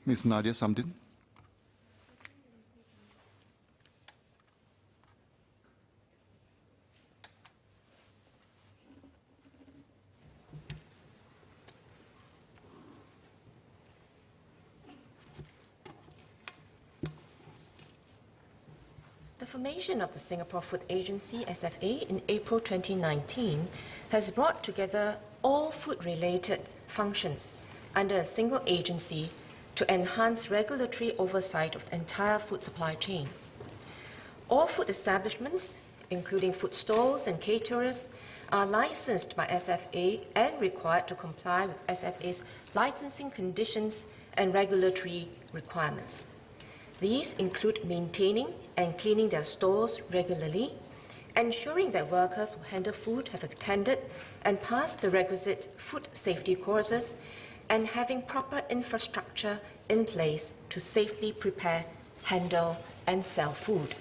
Ms. Nadia Samdin. The formation of the Singapore Food Agency, SFA, in April 2019 has brought together all food-related functions under a single agency to enhance regulatory oversight of the entire food supply chain. All food establishments, including food stalls and caterers, are licensed by SFA and required to comply with SFA's licensing conditions and regulatory requirements. These include maintaining and cleaning their stores regularly, ensuring that workers who handle food have attended and passed the requisite food safety courses, and having proper infrastructure in place to safely prepare, handle, and sell food.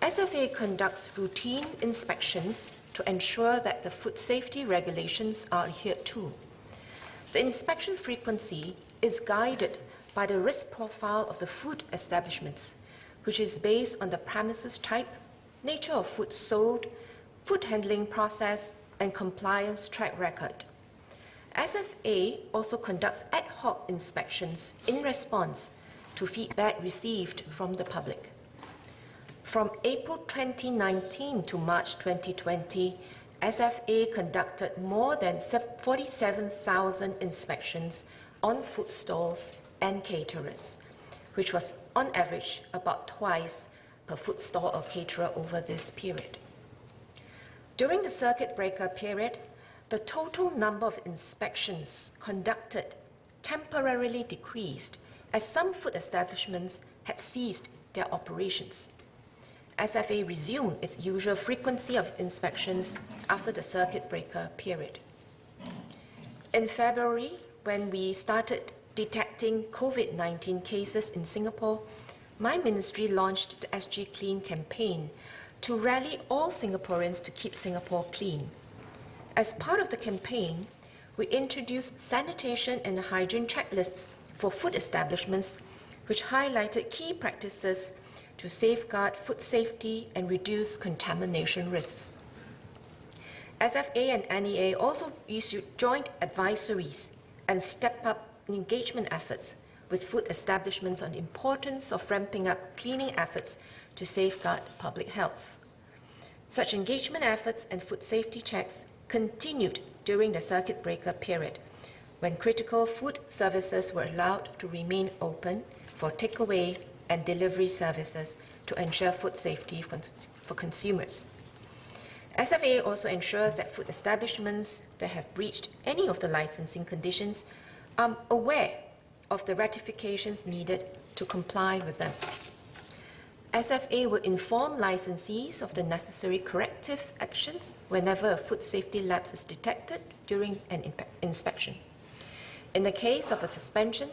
SFA conducts routine inspections to ensure that the food safety regulations are adhered to. The inspection frequency is guided by the risk profile of the food establishments, which is based on the premises type, nature of food sold, food handling process, and compliance track record. SFA also conducts ad hoc inspections in response to feedback received from the public. From April 2019 to March 2020, SFA conducted more than 47,000 inspections on food stalls and caterers, which was on average about twice per food stall or caterer over this period. During the circuit breaker period, the total number of inspections conducted temporarily decreased as some food establishments had ceased their operations. SFA resumed its usual frequency of inspections after the circuit breaker period. In February, when we started detecting COVID-19 cases in Singapore, my ministry launched the SG Clean campaign to rally all Singaporeans to keep Singapore clean. As part of the campaign, we introduced sanitation and hygiene checklists for food establishments, which highlighted key practices to safeguard food safety and reduce contamination risks. SFA and NEA also issued joint advisories and stepped up engagement efforts with food establishments on the importance of ramping up cleaning efforts to safeguard public health. Such engagement efforts and food safety checks continued during the circuit breaker period, when critical food services were allowed to remain open for takeaway and delivery services to ensure food safety for consumers. SFA also ensures that food establishments that have breached any of the licensing conditions are aware of the ratifications needed to comply with them. SFA will inform licensees of the necessary corrective actions whenever a food safety lapse is detected during an inspection. In the case of a suspension,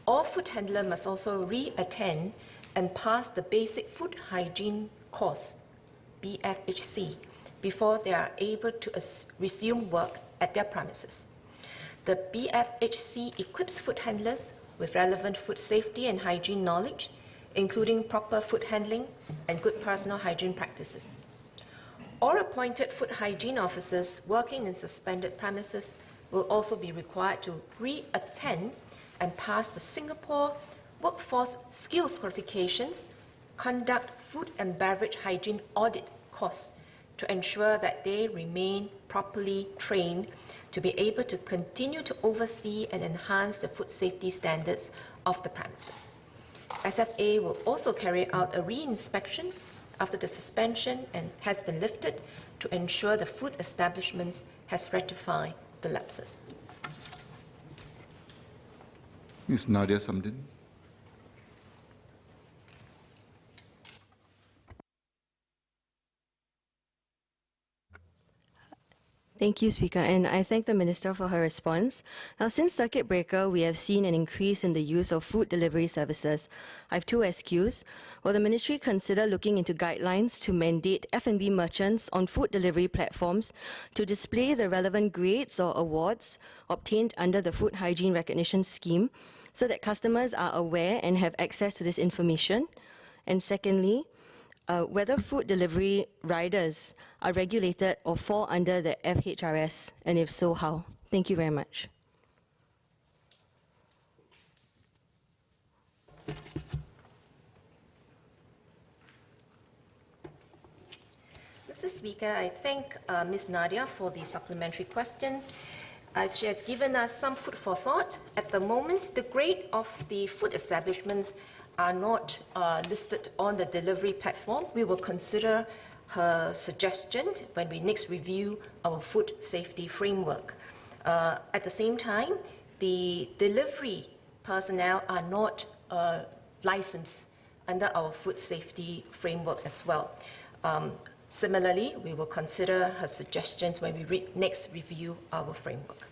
all food handlers must also re-attend and pass the Basic Food Hygiene course, BFHC, before they are able to resume work at their premises. The BFHC equips food handlers with relevant food safety and hygiene knowledge, including proper food handling and good personal hygiene practices. All appointed food hygiene officers working in suspended premises will also be required to re-attend and pass the Singapore Workforce Skills Qualifications, conduct food and beverage hygiene audit course to ensure that they remain properly trained to be able to continue to oversee and enhance the food safety standards of the premises. SFA will also carry out a re-inspection after the suspension and has been lifted to ensure the food establishments has rectified the lapses. Ms. Nadia Samdin. Thank you, Speaker, and I thank the Minister for her response. Now, since circuit breaker, we have seen an increase in the use of food delivery services. I have two SQs. Will the Ministry consider looking into guidelines to mandate F&B merchants on food delivery platforms to display the relevant grades or awards obtained under the Food Hygiene Recognition Scheme, so that customers are aware and have access to this information? And secondly, whether food delivery riders are regulated or fall under the FHRS, and if so, how? Thank you very much. Mr. Speaker, I thank Ms. Nadia for the supplementary questions. She has given us some food for thought. At the moment, the grade of the food establishments are not listed on the delivery platform. We will consider her suggestion when we next review our food safety framework. At the same time, the delivery personnel are not licensed under our food safety framework as well. Similarly, we will consider her suggestions when we next review our framework.